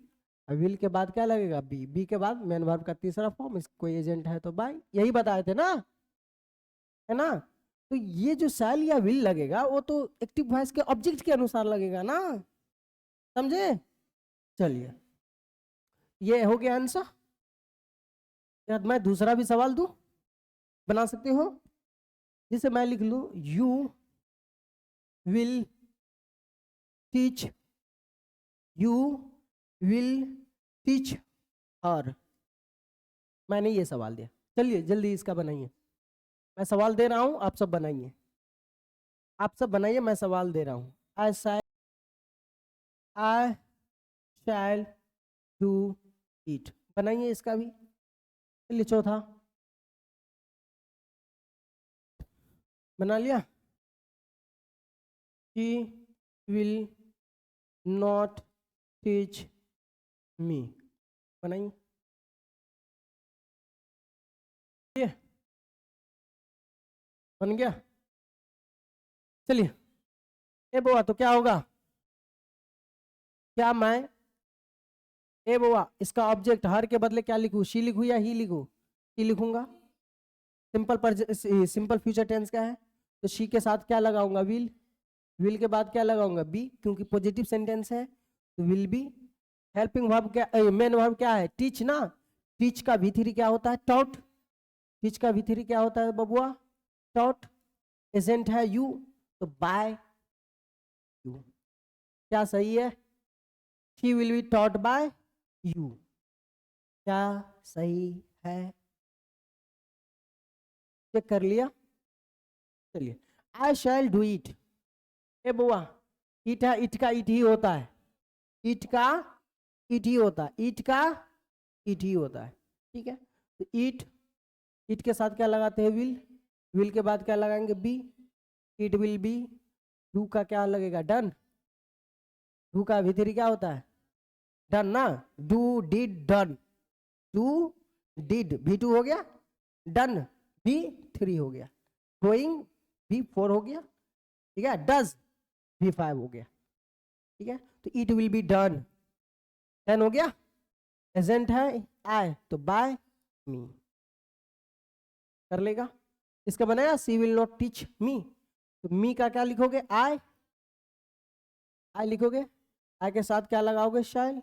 विल के बाद क्या लगेगा? बी, बी के बाद मेन वर्ब का तीसरा फॉर्म, इस कोई एजेंट है तो बाय, यही बताए थे ना, है ना। तो ये जो शैल या विल लगेगा वो तो एक्टिव वॉइस के ऑब्जेक्ट के अनुसार लगेगा ना, समझे? चलिए, ये हो गया आंसर। या मैं दूसरा भी सवाल दूं, बना सकते हो, जिसे मैं लिख लूं you will teach, you will teach हर। मैंने ये सवाल दिया, चलिए जल्दी इसका बनाइए। मैं सवाल दे रहा हूं, आप सब बनाइए, आप सब बनाइए, मैं सवाल दे रहा हूं। आई शैल डू इट, बनाइए इसका भी। चलिए चौथा बना लिया, he will not teach me, बनाइए। ये बन गया। चलिए ए बुआ, तो क्या होगा, क्या मैं ए बुआ इसका ऑब्जेक्ट हर के बदले क्या लिखूं, शी लिखूं या ही लिखूं? ही लिखूंगा। सिंपल फ्यूचर टेंस का है, तो शी के साथ क्या लगाऊंगा, विल। विल के बाद क्या लगाऊंगा, बी, क्योंकि पॉजिटिव सेंटेंस है तो विल बी। हेल्पिंग वर्ब क्या, मेन वर्ब क्या है, टीच ना। टीच का V3 क्या होता है, टॉट। टीच का V3 क्या होता है बबुआ, टॉट। एजेंट है यू, तो बाय यू। क्या सही है, she will be taught by you, क्या सही है, चेक कर लिया। चलिए आई शैल डू इट, ए बुआ इट है, इट का इट ही होता है, इट का इट ही होता है, इट का इट ही होता है, ठीक है। तो इट, इट के साथ क्या लगाते हैं, विल। विल के बाद क्या लगाएंगे, be. It will be. Do का क्या लगेगा, डन। डू का V3 क्या होता है, डन ना। Do did done, do did V2 हो गया, डन V3 हो गया, गोइंग V4 हो गया, ठीक है। डज V5 हो गया, ठीक है। तो it will be done, done हो गया। एजेंट है आई, तो बाय मी, कर लेगा। इसका बनाया सी विल नॉट टीच मी, तो मी का क्या लिखोगे, आई। आई लिखोगे, आई के साथ क्या लगाओगे, शैल।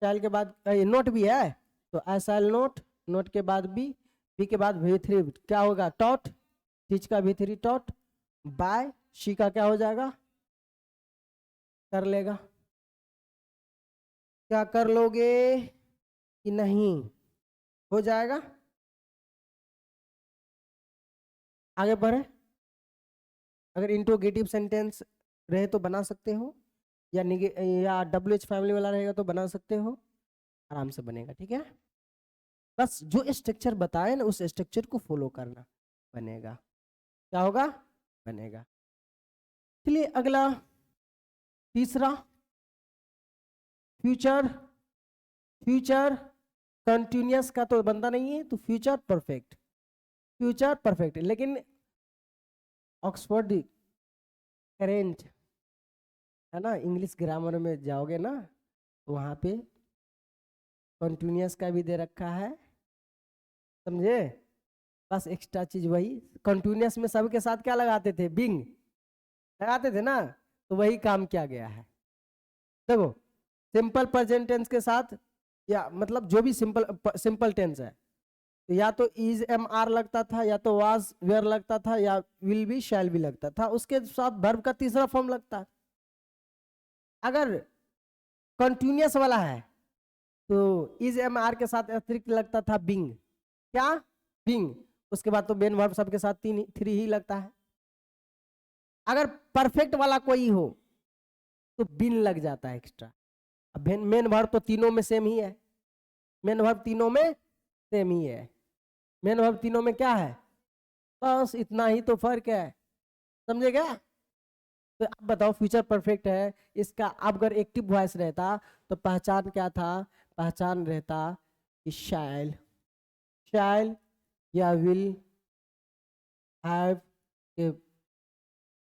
शैल के बाद नोट भी है, तो आई शैल नोट। नोट के बाद बी, बी के बाद V3 क्या होगा, टॉट। टीच का V3 टॉट, बाय शी का क्या हो जाएगा, कर लेगा। क्या कर लोगे कि नहीं, हो जाएगा। आगे बढ़े, अगर इंट्रोगेटिव सेंटेंस रहे तो बना सकते हो, या या WH फैमिली वाला रहेगा तो बना सकते हो, आराम से बनेगा, ठीक है। बस जो स्ट्रक्चर बताए ना उस स्ट्रक्चर को फॉलो करना, बनेगा। क्या होगा, बनेगा। चलिए अगला तीसरा, फ्यूचर। फ्यूचर कंटिन्यूअस का तो बनता नहीं है, तो फ्यूचर परफेक्ट। फ्यूचर परफेक्ट, लेकिन ऑक्सफोर्ड करेंट है ना, इंग्लिश ग्रामर में जाओगे ना तो वहाँ पे कंटिन्यूअस का भी दे रखा है, समझे। बस एक्स्ट्रा चीज वही, कंटिन्यूअस में सबके साथ क्या लगाते थे, बिंग लगाते थे ना, तो वही काम किया गया है। देखो सिंपल प्रेजेंट टेंस के साथ, या मतलब जो भी सिंपल टेंस है, तो या तो इज MR लगता था, या तो वाज वेयर लगता था, या विल बी शैल भी लगता था, उसके साथ वर्ब का तीसरा फॉर्म लगता है। अगर कंटिन्यूअस वाला है तो इज MR के साथ अतिरिक्त लगता था बिंग, क्या, बिंग। उसके बाद तो मेन वर्ब सबके साथ 3 ही लगता है। अगर परफेक्ट वाला कोई हो तो बिन लग जाता है एक्स्ट्रा। अब मेन वर्ब तो तीनों में सेम ही है, मेन वर्ब तीनों में सेम ही है, मेन वर्ब तीनों में क्या है, बस इतना ही तो फर्क है, समझेगा। तो आप बताओ फ्यूचर परफेक्ट है, इसका अब अगर एक्टिव वॉइस रहता तो पहचान क्या था, पहचान रहता कि शैल, शैल या विल हैव के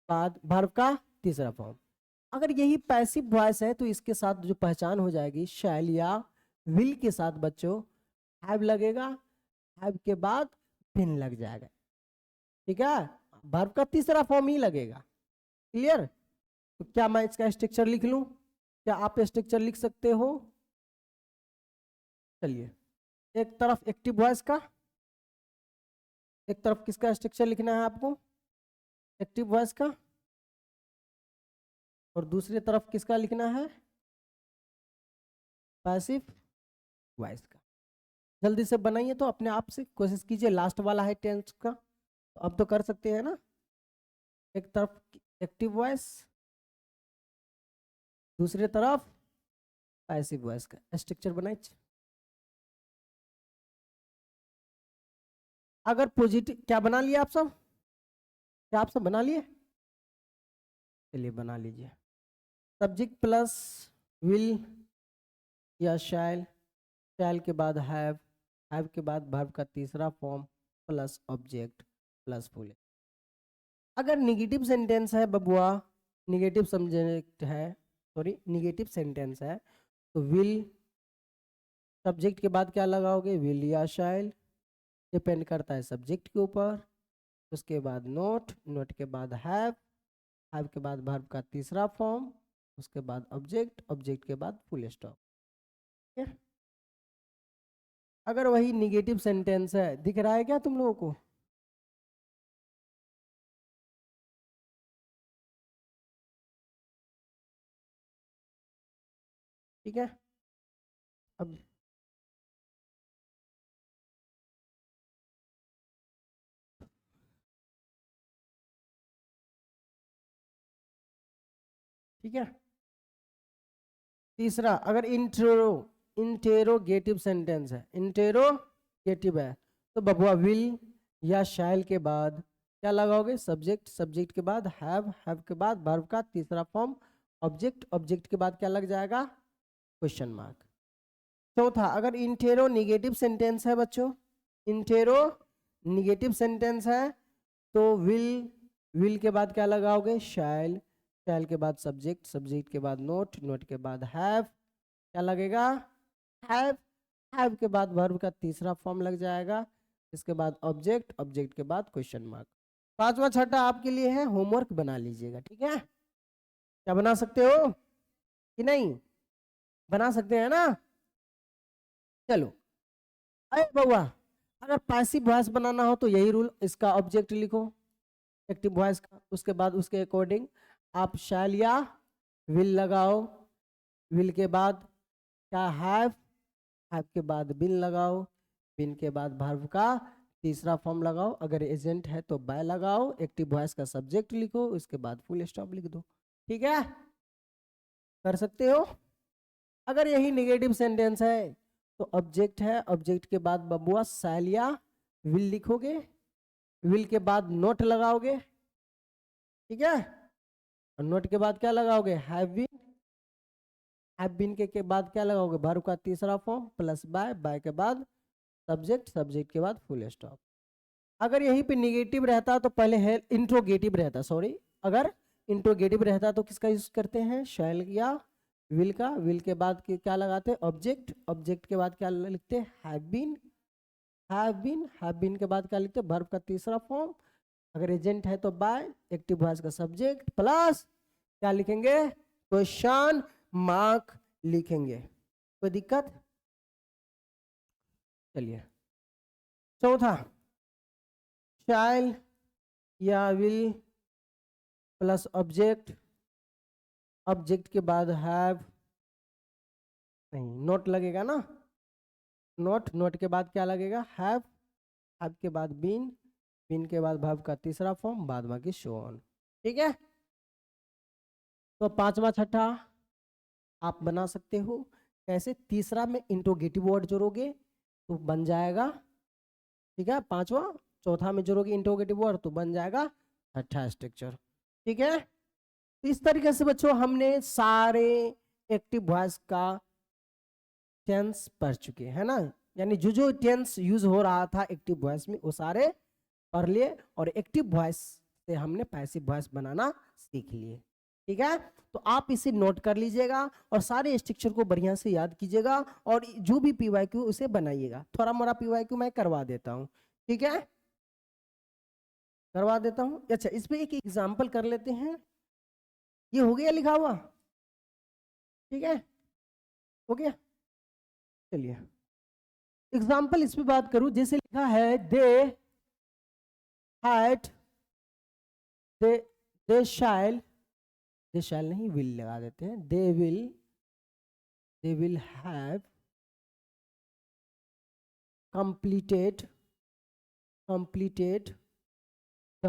बाद वर्ब का तीसरा फॉर्म। अगर यही पैसिव वॉइस है तो इसके साथ जो पहचान हो जाएगी शैल या विल के साथ बच्चों हैव लगेगा, हैव के बाद बिन लग जाएगा, ठीक है। वर्ब का तीसरा फॉर्म ही लगेगा, क्लियर। तो क्या मैं इसका स्ट्रक्चर लिख लूं, क्या आप स्ट्रक्चर लिख सकते हो, चलिए एक तरफ एक्टिव वॉइस का, एक तरफ किसका स्ट्रक्चर लिखना है आपको, एक्टिव वॉइस का, और दूसरी तरफ किसका लिखना है, पैसिव वॉइस का। जल्दी से बनाइए तो, अपने आप से कोशिश कीजिए, लास्ट वाला है टेंस का, तो अब तो कर सकते हैं ना। एक तरफ एक्टिव वॉइस, दूसरी तरफ पैसिव वॉइस का स्ट्रक्चर बनाइए। अगर पॉजिटिव, क्या बना लिया आप सब, क्या आप सब बना लिए, चलिए बना लीजिए। सब्जेक्ट प्लस विल या शैल, शैल के बाद हैव के बाद वर्ब का तीसरा form plus object plus full. अगर निगेटिव सेंटेंस है बबुआ, निगेटिव सब्जेक्ट है, सॉरी निगेटिव सेंटेंस है, तो विल सब्जेक्ट के बाद क्या लगाओगे, विल या शैल, डिपेंड करता है सब्जेक्ट के ऊपर। उसके बाद नोट, नोट के बाद हैव के बाद वर्ब का तीसरा फॉर्म, उसके बाद ऑब्जेक्ट, ऑब्जेक्ट के बाद फुल स्टॉप। ठीक है, अगर वही निगेटिव सेंटेंस है, दिख रहा है क्या तुम लोगों को, ठीक है। अब ठीक है, तीसरा, अगर इंटेरोगेटिव सेंटेंस है, इंटेरोगेटिव है, तो बबुआ विल या शैल के बाद क्या लगाओगे, सब्जेक्ट, सब्जेक्ट के बाद हैव के बाद वर्ब का तीसरा फॉर्म ऑब्जेक्ट, ऑब्जेक्ट के बाद क्या लग जाएगा, क्वेश्चन मार्क। चौथा, अगर इंटेरो निगेटिव सेंटेंस है बच्चों, इंटेरो निगेटिव सेंटेंस है, तो विल के बाद क्या लगाओगे, शैल, शैल के बाद सब्जेक्ट, सब्जेक्ट के बाद नोट, नोट के बाद हैव, क्या लगेगा, हैव के बाद वर्ब का तीसरा फॉर्म लग जाएगा, इसके बाद ऑब्जेक्ट, ऑब्जेक्ट के बाद क्वेश्चन मार्क। पांचवा छठा आपके लिए है, होमवर्क बना लीजिएगा, ठीक है। क्या बना सकते हो कि नहीं, बना सकते हैं ना, चलो। अरे बउआ, अगर पैसिव वॉइस बनाना हो तो यही रूल, इसका ऑब्जेक्ट लिखो एक्टिव वॉइस का, उसके बाद उसके अकॉर्डिंग आप शैल या विल लगाओ, विल के बाद क्या हैव के बाद बिन लगाओ, बिन के बाद वर्ब का तीसरा फॉर्म लगाओ, अगर एजेंट है तो बाय लगाओ, एक्टिव वॉइस का सब्जेक्ट लिखो, उसके बाद फुल स्टॉप लिख दो, ठीक है, कर सकते हो। अगर यही नेगेटिव सेंटेंस है तो ऑब्जेक्ट है, ऑब्जेक्ट के बाद बबुआ शैल या विल लिखोगे, विल के बाद नोट लगाओगे, ठीक है, और नोट के बाद क्या लगाओगे, हैव बीन के बाद क्या लगाओगे, वर्ब का तीसरा फॉर्म प्लस बाय के बाद सब्जेक्ट, सब्जेक्ट के बाद फुल स्टॉप। अगर यहीं पे निगेटिव रहता तो पहले है इंट्रोगेटिव रहता, सॉरी, अगर इंट्रोगेटिव रहता तो किसका यूज करते हैं, शैल या विल का, विल के बाद क्या लगाते हैं, ऑब्जेक्ट, ऑब्जेक्ट के बाद क्या लिखते हैं, हैव बीन के बाद क्या लिखते हैं, वर्ब का तीसरा फॉर्म, अगर एजेंट है तो बाय, एक्टिव वॉइस का सब्जेक्ट प्लस क्या लिखेंगे, क्वेश्चन मार्क लिखेंगे, कोई दिक्कत। चलिए चौथा, शैल या विल प्लस ऑब्जेक्ट, ऑब्जेक्ट के बाद हैव, नहीं नोट लगेगा ना, नोट, नोट के बाद क्या लगेगा, हैव के बाद बीन, बीन के बाद वर्ब का तीसरा फॉर्म, बाद बाकी शो ऑन, ठीक है। तो पांचवा छठा आप बना सकते हो कैसे, तीसरा में इंट्रोगेटिव वर्ड जोड़ोगे तो बन जाएगा, ठीक है, पांचवा, चौथा में जोड़ोगे इंट्रोगेटिव वर्ड तो बन जाएगा छठा स्ट्रक्चर, ठीक है। तो इस तरीके से बच्चों हमने सारे एक्टिव वॉइस का टेंस पढ़ चुके हैं ना, यानी जो जो टेंस यूज हो रहा था एक्टिव वॉइस में वो सारे पढ़ लिए, और एक्टिव वॉइस से हमने पैसिव वॉइस बनाना सीख लिए, ठीक है। तो आप इसे नोट कर लीजिएगा और सारे स्ट्रक्चर को बढ़िया से याद कीजिएगा, और जो भी पीवाईक्यू उसे बनाइएगा, थोड़ा मोड़ा पीवाईक्यू मैं करवा देता हूँ, ठीक है, करवा देता हूँ। अच्छा, इस पे एक एग्जाम्पल कर लेते हैं, ये हो गया लिखा हुआ, ठीक है, हो गया, चलिए एग्जाम्पल इस पे बात करूं, जैसे लिखा है दे हैड, दे शैल, दे शैल नहीं विल लगा देते हैं, they will have completed the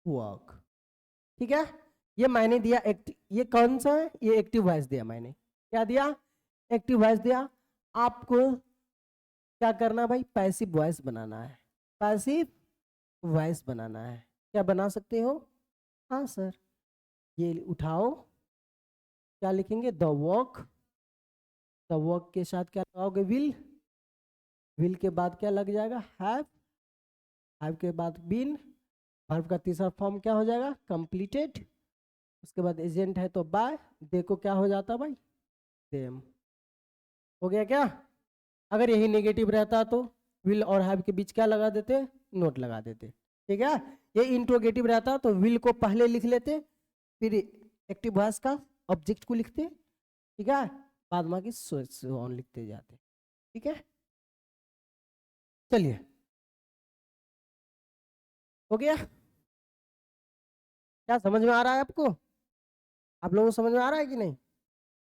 work. ठीक है, ये मैंने दिया ये कौन सा है, ये एक्टिव वॉइस दिया मैंने, क्या दिया, एक्टिव वॉइस दिया। आपको क्या करना भाई, पैसिव वॉइस बनाना है, पैसिव वॉइस बनाना है। क्या बना सकते हो, हाँ सर, ये उठाओ, क्या लिखेंगे, द वर्क, द वर्क के साथ क्या लगाओगे, विल के बाद क्या लग जाएगा, हैव के बाद बीन, वर्ब का तीसरा फॉर्म क्या हो जाएगा, कंप्लीटेड, उसके बाद एजेंट है तो बाय, देखो क्या हो जाता भाई, सेम हो गया क्या। अगर यही नेगेटिव रहता तो विल और हैव के बीच क्या लगा देते, नोट लगा देते। ठीक है, ये इंट्रोगेटिव रहता तो विल को पहले लिख लेते, फिर एक्टिव वॉइस का ऑब्जेक्ट को लिखते, ठीक है, बाद में की सो ऑन लिखते जाते। ठीक है, चलिए हो गया, क्या समझ में आ रहा है आपको, आप लोगों को समझ में आ रहा है कि नहीं,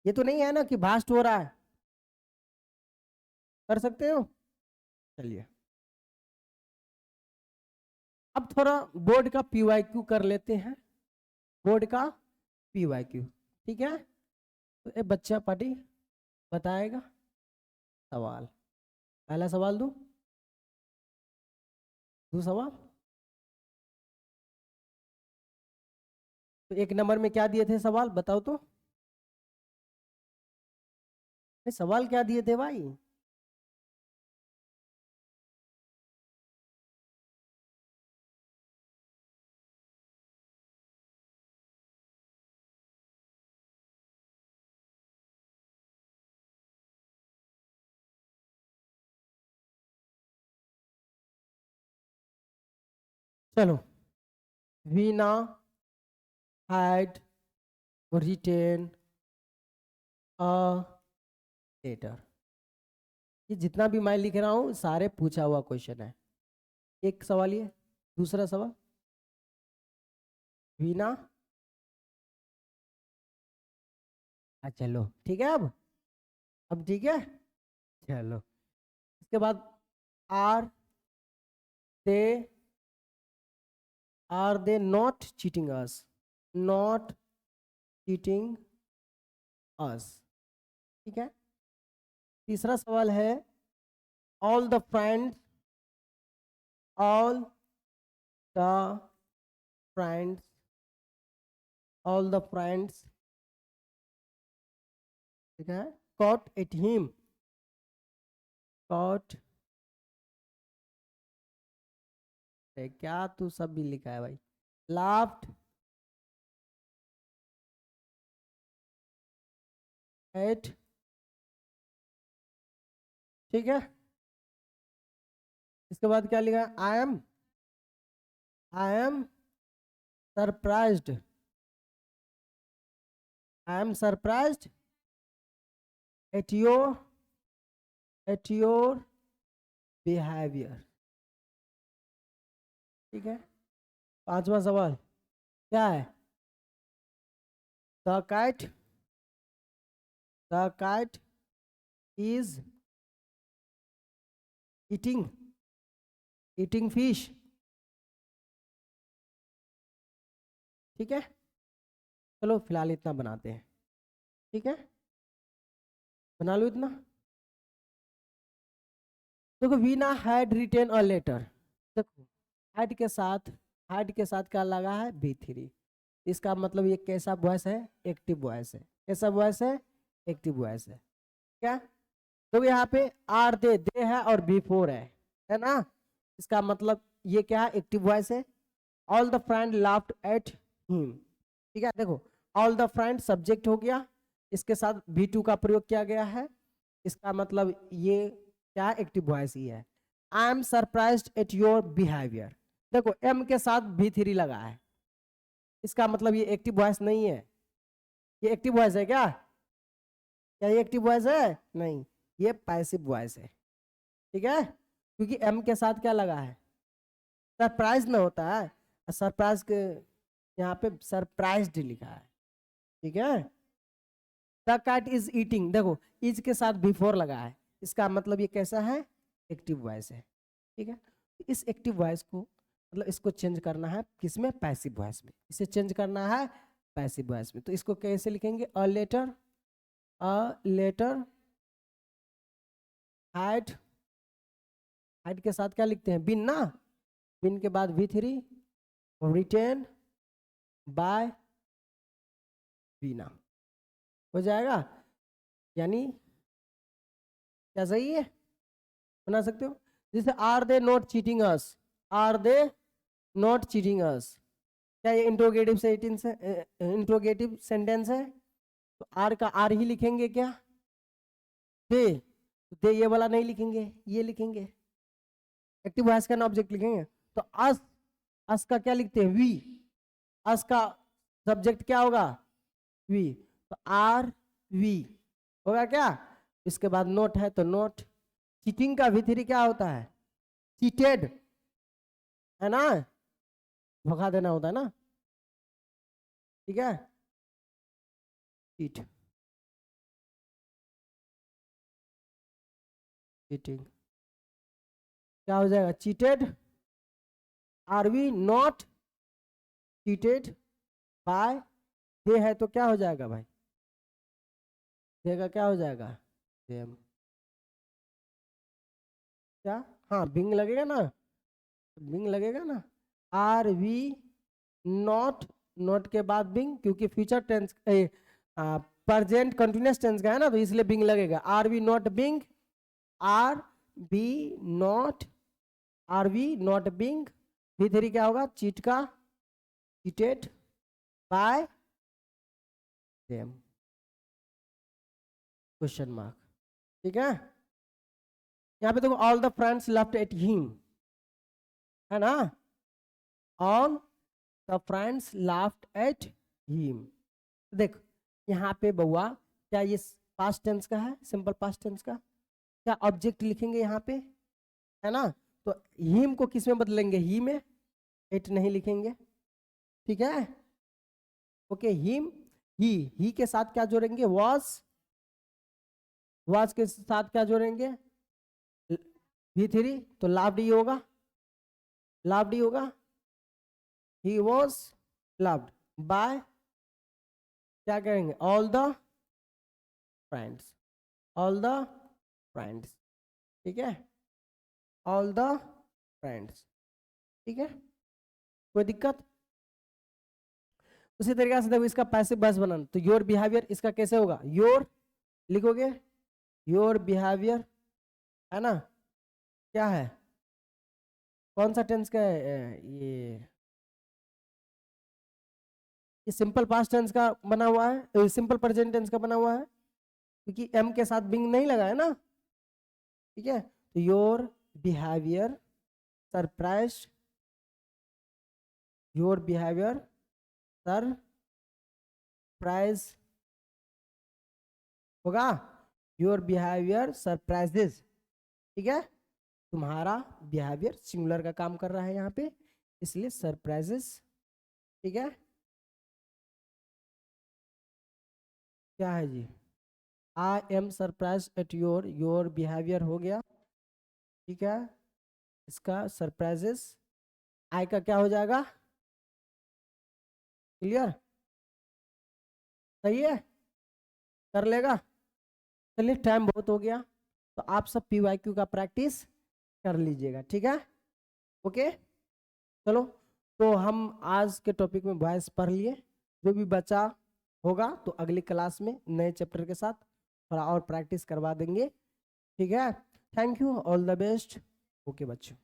ये तो नहीं है ना कि भास्ट हो रहा है, कर सकते हो। चलिए अब थोड़ा बोर्ड का पीवाईक्यू कर लेते हैं, बोर्ड का पीवाईक्यू। ठीक है, तो एक बच्चा पार्टी बताएगा सवाल, पहला सवाल दूं, सवाल, तो एक नंबर में क्या दिए थे सवाल बताओ तो, सवाल क्या दिए थे भाई, चलो, Veena had written a letter, ये जितना भी मैं लिख रहा हूं सारे पूछा हुआ क्वेश्चन है। एक सवाल ये, दूसरा सवाल, वीना, चलो ठीक है, अब ठीक है, चलो इसके बाद are they, are they not cheating us, not cheating us. ठीक है, तीसरा सवाल है all the friends, all the friends, all the friends, ठीक है, caught at him, caught, क्या तू सब भी लिखा है भाई, laughed at, ठीक है, इसके बाद क्या लिखा, I am surprised, I am surprised at your behaviour. ठीक है, पांचवा सवाल क्या है, the kite is eating fish. ठीक है, चलो फिलहाल इतना बनाते हैं, ठीक है, बना लो इतना। देखो Veena had written a letter, देखो हैड के साथ क्या लगा है, B3, इसका मतलब ये कैसा वॉइस है, एक्टिव वॉइस है, कैसा वॉइस है, एक्टिव वॉइस है। क्या, तो यहाँ पे आर दे है और B4 है ना, इसका मतलब ये क्या है, एक्टिव वॉइस है। All the friend laughed at him, ठीक है, देखो ऑल द फ्रेंड सब्जेक्ट हो गया, इसके साथ B2 का प्रयोग किया गया है, इसका मतलब ये क्या, एक्टिव वॉइस ही है। I am surprised at your behaviour, देखो M के साथ B3 लगा है, इसका मतलब ये एक्टिव वॉइस नहीं है, ये एक्टिव वॉइस है क्या ये एक्टिव वॉइस है, नहीं, ये पैसिव वॉइस है। ठीक है, क्योंकि एम के साथ क्या लगा है, सरप्राइज ना होता है, सरप्राइज के यहाँ पे सरप्राइज्ड लिखा है। ठीक है, द कैट इज ईटिंग, देखो इज के साथ बिफोर लगा है, इसका मतलब ये कैसा है, एक्टिव वॉइस है। ठीक है, इस एक्टिव वॉइस को मतलब इसको चेंज करना है किसमें, पैसिव वॉइस में, इसे चेंज करना है पैसिव वॉइस में। तो इसको कैसे लिखेंगे, अ लेटर हैड, हैड के साथ क्या लिखते हैं, बिन ना, बिन के बाद V3 रिटेन बाय बीना, हो जाएगा। यानी क्या सही है, बना सकते हो। जैसे are they not cheating us, are they not cheating us, क्या ये इंट्रोगेटिव सेंटेंस है, इंट्रोगेटिव सेंटेंस है, तो आर का आर ही लिखेंगे क्या, दे ये वाला नहीं लिखेंगे, ये लिखेंगे, एक्टिव वॉइस का ना ऑब्जेक्ट लिखेंगे। तो अस का क्या लिखते हैं, वी, अस का सब्जेक्ट क्या होगा, वी, तो आर वी होगा क्या। इसके बाद नोट है तो नोट, चीटिंग का V3 क्या होता है, चीटेड, है ना, धोखा देना होता है ना। ठीक है, चीट, चीटिंग क्या हो जाएगा, cheated, are we not cheated by, they है तो क्या हो जाएगा भाई, देगा क्या हो जाएगा, देम, क्या, हाँ बिंग लगेगा ना, बिंग लगेगा ना, आर वी नॉट, नॉट के बाद बिंग, क्योंकि future tense present continuous tense का है ना, तो इसलिए बिंग लगेगा, are we not being, are be not, are we not being, V3 क्या होगा, चीट का, cheated by them, question mark. ठीक है, यहाँ पे देखो all the friends laughed at him, है ना, all the friends laughed at him. देख यहाँ पे बउआ, क्या ये पास्ट टेंस का है, सिंपल पास्ट टेंस का, क्या ऑब्जेक्ट लिखेंगे यहाँ पे, है ना, तो हिम को किस में बदलेंगे, ही में, एट नहीं लिखेंगे। ठीक है, ओके, हिम, ही के साथ क्या जोड़ेंगे, वॉज के साथ क्या जोड़ेंगे, V3, तो लाव्ड ही होगा, लाव्ड ही होगा, ही वॉज लव्ड बाय, क्या करेंगे, all the friends, all the friends. ठीक है, ऑल द फ्रेंड्स। ठीक है, कोई दिक्कत। उसी तरीके से देखो इसका पैसिव वॉइस बनाना, तो योर बिहेवियर, इसका कैसे होगा, योर लिखोगे, योर बिहेवियर, है ना, क्या है, कौन सा टेंस का है, ये सिंपल पास्ट टेंस का बना हुआ है, सिंपल प्रेजेंट टेंस का बना हुआ है, क्योंकि एम के साथ बिंग नहीं लगा है ना। ठीक है, तो your behaviour surprise, your behaviour surprise होगा, योर बिहेवियर सरप्राइजेस। ठीक है, तुम्हारा बिहेवियर सिंगुलर का काम कर रहा है यहाँ पे, इसलिए सरप्राइजेस। ठीक है, क्या है जी, I am surprise at your, your behaviour हो गया। ठीक है, इसका सरप्राइजेस, आई का क्या हो जाएगा, क्लियर, सही है, कर लेगा। चलिए टाइम बहुत हो गया, तो आप सब PYQ का प्रैक्टिस कर लीजिएगा। ठीक है, ओके, चलो, तो हम आज के टॉपिक में वॉइस पढ़ लिए, जो भी बचा होगा तो अगली क्लास में नए चैप्टर के साथ थोड़ा और प्रैक्टिस करवा देंगे। ठीक है, thank you, all the best, okay बच्चों।